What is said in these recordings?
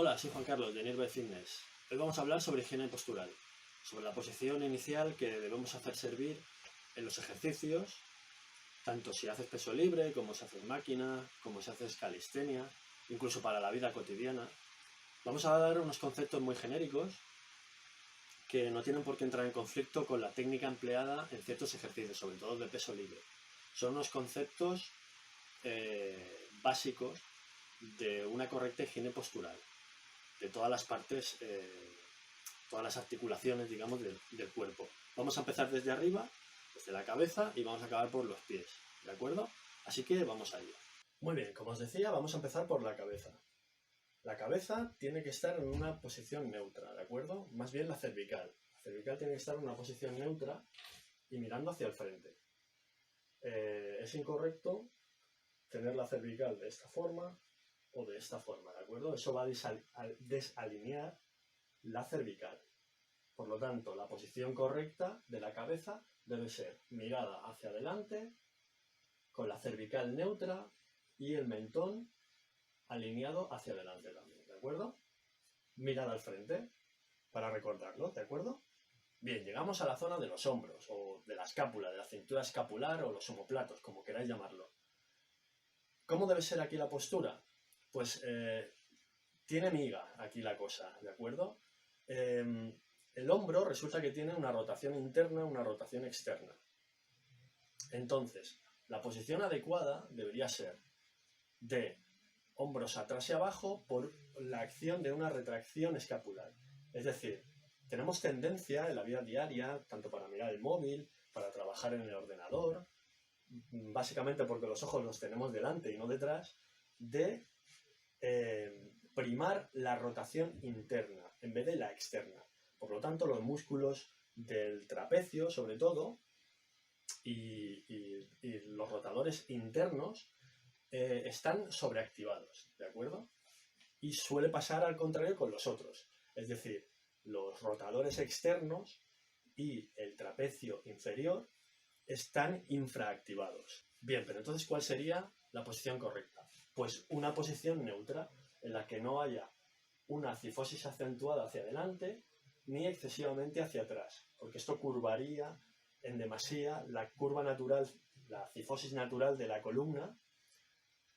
Hola, soy Juan Carlos de Nearby Fitness. Hoy vamos a hablar sobre higiene postural, sobre la posición inicial que debemos hacer servir en los ejercicios, tanto si haces peso libre, como si haces máquina, como si haces calistenia, incluso para la vida cotidiana. Vamos a dar unos conceptos muy genéricos que no tienen por qué entrar en conflicto con la técnica empleada en ciertos ejercicios, sobre todo de peso libre. Son unos conceptos básicos de una correcta higiene postural, de todas las partes, todas las articulaciones, digamos, del cuerpo. Vamos a empezar desde arriba, desde la cabeza, y vamos a acabar por los pies, ¿de acuerdo? Así que vamos a ello. Muy bien, como os decía, vamos a empezar por la cabeza. La cabeza tiene que estar en una posición neutra, ¿de acuerdo? Más bien la cervical. La cervical tiene que estar en una posición neutra y mirando hacia el frente. Es incorrecto tener la cervical de esta forma o de esta forma, ¿de acuerdo? Eso va a desalinear la cervical. Por lo tanto, la posición correcta de la cabeza debe ser mirada hacia adelante, con la cervical neutra y el mentón alineado hacia adelante también, ¿de acuerdo? Mirada al frente, para recordarlo, ¿de acuerdo? Bien, llegamos a la zona de los hombros, o de la escápula, de la cintura escapular, o los omóplatos, como queráis llamarlo. ¿Cómo debe ser aquí la postura? Pues tiene miga aquí la cosa, ¿de acuerdo? El hombro resulta que tiene una rotación interna, una rotación externa. Entonces, la posición adecuada debería ser de hombros atrás y abajo por la acción de una retracción escapular. Es decir, tenemos tendencia en la vida diaria, tanto para mirar el móvil, para trabajar en el ordenador, básicamente porque los ojos los tenemos delante y no detrás, de primar la rotación interna en vez de la externa. Por lo tanto, los músculos del trapecio, sobre todo, y los rotadores internos están sobreactivados, ¿de acuerdo? Y suele pasar al contrario con los otros. Es decir, los rotadores externos y el trapecio inferior están infraactivados. Bien, pero entonces, ¿cuál sería la posición correcta? Pues una posición neutra, en la que no haya una cifosis acentuada hacia adelante ni excesivamente hacia atrás, porque esto curvaría en demasía la curva natural, la cifosis natural de la columna.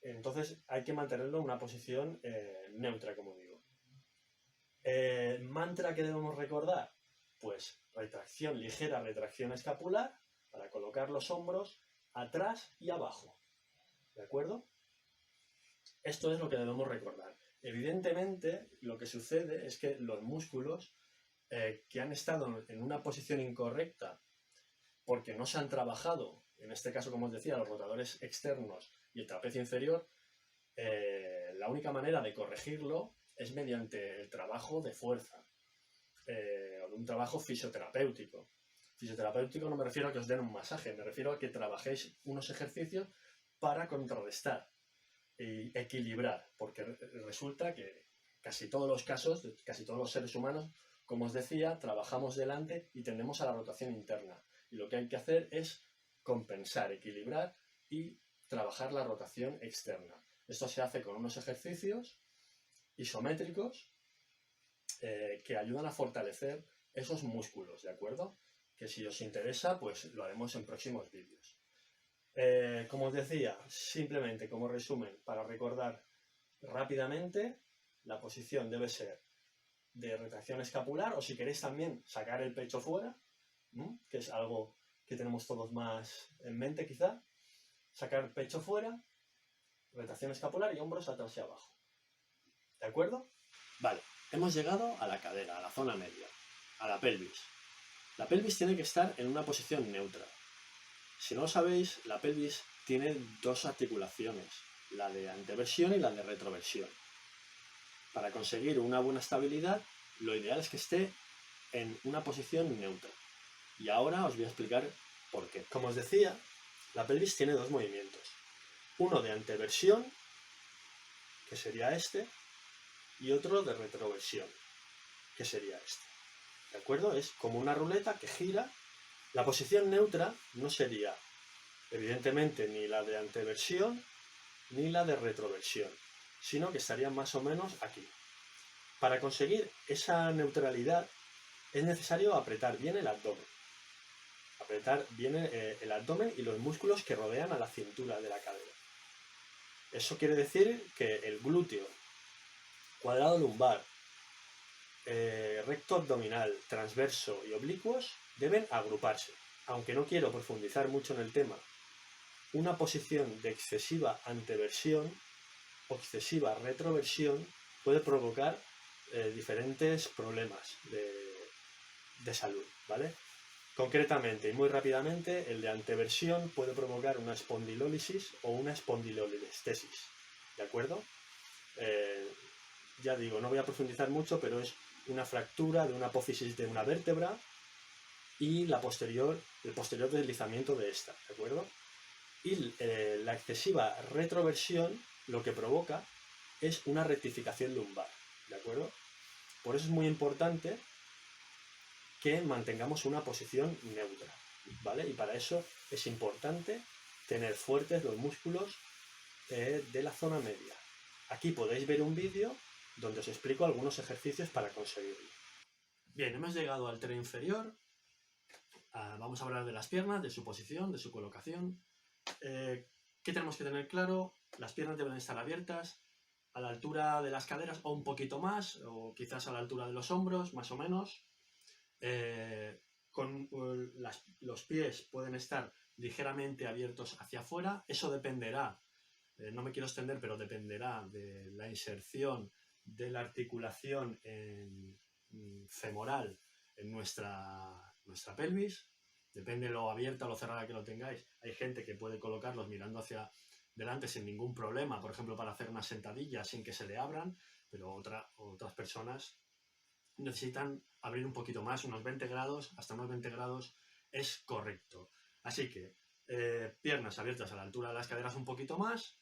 Entonces hay que mantenerlo en una posición neutra, como digo. ¿Mantra que debemos recordar? Pues retracción, ligera retracción escapular, para colocar los hombros atrás y abajo, ¿de acuerdo? Esto es lo que debemos recordar. Evidentemente, lo que sucede es que los músculos que han estado en una posición incorrecta porque no se han trabajado, en este caso, como os decía, los rotadores externos y el trapecio inferior, la única manera de corregirlo es mediante el trabajo de fuerza, o un trabajo fisioterapéutico. Fisioterapéutico no me refiero a que os den un masaje, me refiero a que trabajéis unos ejercicios para contrarrestar y equilibrar, porque resulta que casi todos los casos, casi todos los seres humanos, como os decía, trabajamos delante y tendemos a la rotación interna. Y lo que hay que hacer es compensar, equilibrar y trabajar la rotación externa. Esto se hace con unos ejercicios isométricos que ayudan a fortalecer esos músculos, ¿de acuerdo? Que si os interesa, pues lo haremos en próximos vídeos. Como os decía, simplemente como resumen, para recordar rápidamente, la posición debe ser de retracción escapular, o si queréis también sacar el pecho fuera, que es algo que tenemos todos más en mente quizá. Sacar pecho fuera, retracción escapular y hombros atrás y abajo. ¿De acuerdo? Vale, hemos llegado a la cadera, a la zona media, a la pelvis. La pelvis tiene que estar en una posición neutra. Si no lo sabéis, la pelvis tiene dos articulaciones, la de anteversión y la de retroversión. Para conseguir una buena estabilidad, lo ideal es que esté en una posición neutra. Y ahora os voy a explicar por qué. Como os decía, la pelvis tiene dos movimientos. Uno de anteversión, que sería este, y otro de retroversión, que sería este. ¿De acuerdo? Es como una ruleta que gira. La posición neutra no sería, evidentemente, ni la de anteversión ni la de retroversión, sino que estaría más o menos aquí. Para conseguir esa neutralidad es necesario apretar bien el abdomen. Apretar bien el abdomen y los músculos que rodean a la cintura de la cadera. Eso quiere decir que el glúteo, cuadrado lumbar, recto abdominal, transverso y oblicuos deben agruparse. Aunque no quiero profundizar mucho en el tema, una posición de excesiva anteversión o excesiva retroversión puede provocar diferentes problemas de salud, ¿vale? Concretamente y muy rápidamente, el de anteversión puede provocar una espondilólisis o una espondilolestesis, ¿de acuerdo? Ya digo, no voy a profundizar mucho, pero es una fractura de una apófisis de una vértebra y el posterior deslizamiento de esta, ¿de acuerdo? Y la excesiva retroversión lo que provoca es una rectificación lumbar, ¿de acuerdo? Por eso es muy importante que mantengamos una posición neutra, ¿vale? Y para eso es importante tener fuertes los músculos de la zona media. Aquí podéis ver un vídeo donde os explico algunos ejercicios para conseguirlo. Bien, hemos llegado al tren inferior. Vamos a hablar de las piernas, de su posición, de su colocación. ¿Qué tenemos que tener claro? Las piernas deben estar abiertas a la altura de las caderas o un poquito más, o quizás a la altura de los hombros, más o menos. Los pies pueden estar ligeramente abiertos hacia afuera. Eso dependerá, no me quiero extender, pero dependerá de la inserción de la articulación femoral en nuestra pelvis. Depende de lo abierta o lo cerrada que lo tengáis. Hay gente que puede colocarlos mirando hacia delante sin ningún problema, por ejemplo, para hacer una sentadilla sin que se le abran, pero otras personas necesitan abrir un poquito más, unos 20 grados, hasta unos 20 grados es correcto. Así que piernas abiertas a la altura de las caderas un poquito más,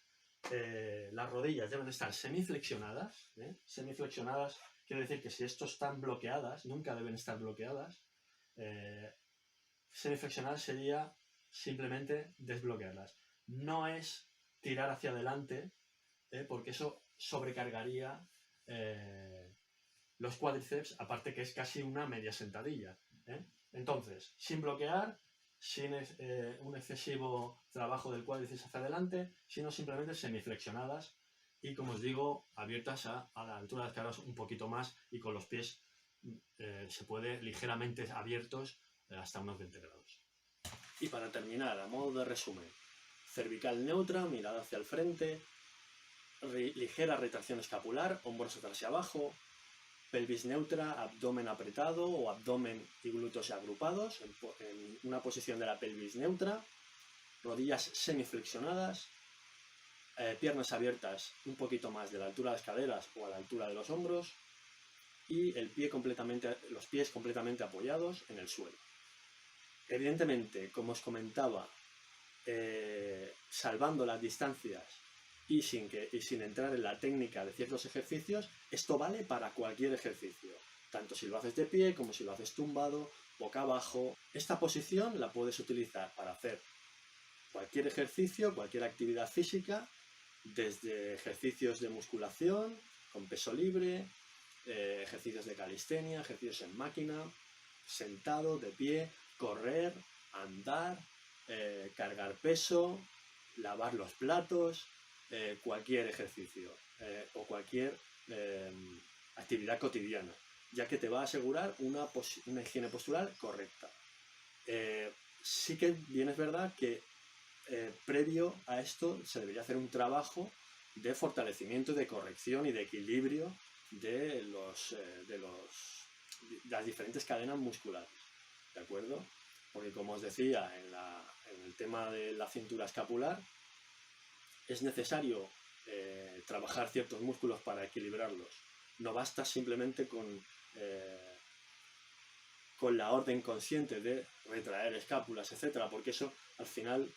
las rodillas deben estar semiflexionadas. Semiflexionadas quiere decir que si estos están bloqueadas, nunca deben estar bloqueadas. Semiflexionar sería simplemente desbloquearlas. No es tirar hacia adelante, porque eso sobrecargaría los cuádriceps, aparte que es casi una media sentadilla. Entonces, sin bloquear, sin un excesivo trabajo del cuádriceps hacia adelante, sino simplemente semiflexionadas y, como os digo, abiertas a la altura de las caderas un poquito más, y con los pies se puede ligeramente abiertos hasta unos 20 grados. Y para terminar, a modo de resumen, cervical neutra, mirada hacia el frente, ligera retracción escapular, hombros atrás y abajo, pelvis neutra, abdomen apretado o abdomen y glúteos agrupados en una posición de la pelvis neutra, rodillas semiflexionadas, piernas abiertas un poquito más de la altura de las caderas o a la altura de los hombros y los pies completamente apoyados en el suelo. Evidentemente, como os comentaba, salvando las distancias y sin entrar en la técnica de ciertos ejercicios, esto vale para cualquier ejercicio, tanto si lo haces de pie como si lo haces tumbado, boca abajo. Esta posición la puedes utilizar para hacer cualquier ejercicio, cualquier actividad física, desde ejercicios de musculación, con peso libre, ejercicios de calistenia, ejercicios en máquina, sentado, de pie, correr, andar, cargar peso, lavar los platos, cualquier ejercicio o cualquier actividad cotidiana, ya que te va a asegurar una higiene postural correcta. Sí que bien es verdad que previo a esto se debería hacer un trabajo de fortalecimiento, de corrección y de equilibrio de las diferentes cadenas musculares, ¿de acuerdo? Porque, como os decía, en el tema de la cintura escapular es necesario trabajar ciertos músculos para equilibrarlos. No basta simplemente con la orden consciente de retraer escápulas, etcétera, porque eso, al final,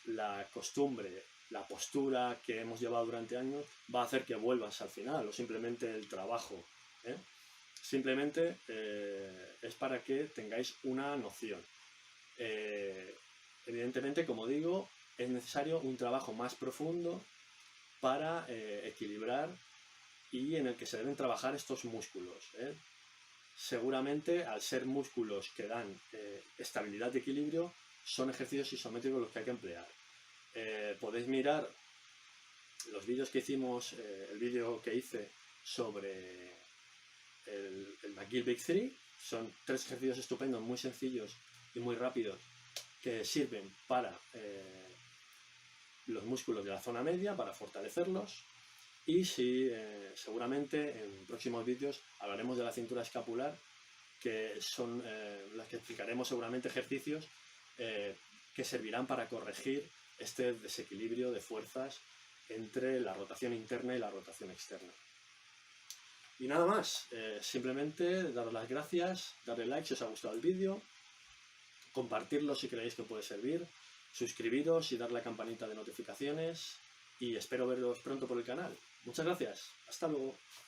la costumbre, la postura que hemos llevado durante años va a hacer que vuelvas al final, o simplemente el trabajo. Simplemente es para que tengáis una noción. Evidentemente, como digo, es necesario un trabajo más profundo para equilibrar y en el que se deben trabajar estos músculos, ¿eh? Seguramente, al ser músculos que dan estabilidad y equilibrio, son ejercicios isométricos los que hay que emplear. Podéis mirar los vídeos que hicimos, el vídeo que hice sobre el McGill Big 3. Son 3 ejercicios estupendos, muy sencillos y muy rápidos, que sirven para los músculos de la zona media, para fortalecerlos. Y seguramente en próximos vídeos hablaremos de la cintura escapular, que son las que explicaremos seguramente ejercicios que servirán para corregir este desequilibrio de fuerzas entre la rotación interna y la rotación externa. Y nada más, simplemente daros las gracias, darle like si os ha gustado el vídeo, compartirlo si creéis que puede servir, suscribiros y darle a la campanita de notificaciones, y espero veros pronto por el canal. Muchas gracias, hasta luego.